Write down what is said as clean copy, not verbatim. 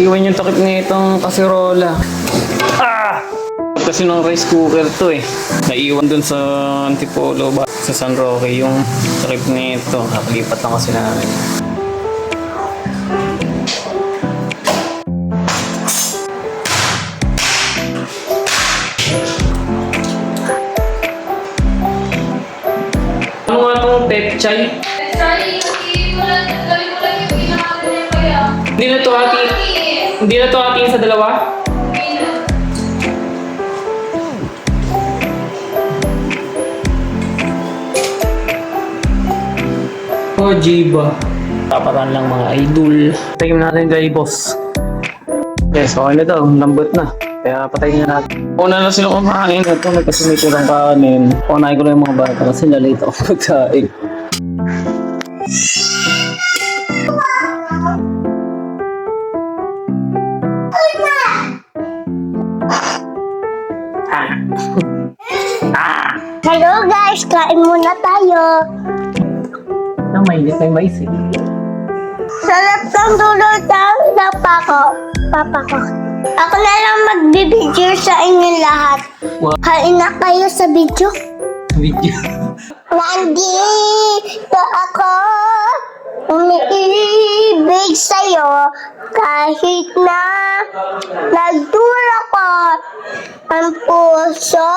Iwan yung takip nitong kasirola. Ah! Kasi ng rice cooker to eh. Naiwan dun sa Antipolo ba? Sa San Roque yung takip nito. Nakalipat lang kasi namin. Ano nga itong pepchay? Hindi na to hati. Hindi na to hatiin sa dalawa? Oh, Jiba. Tapatan lang mga idol. Tingnan natin kay boss. Yes, okay na to. Lambot na. Kaya patayin na natin. Una na sila kumain. Ito nagkasunod ng kanin. Kunain ko lang yung mga bata kasi nalito ako pagkain. Hello guys, kain muna tayo. Ang mainit na yung mais eh. Sarap ng dulot ng papa ko. Ako na lang magbibideo sa inyo lahat. Wow. Kain na kayo sa video. Video. Nandito ako, umiibig sa'yo, kahit na nagdura ko ang puso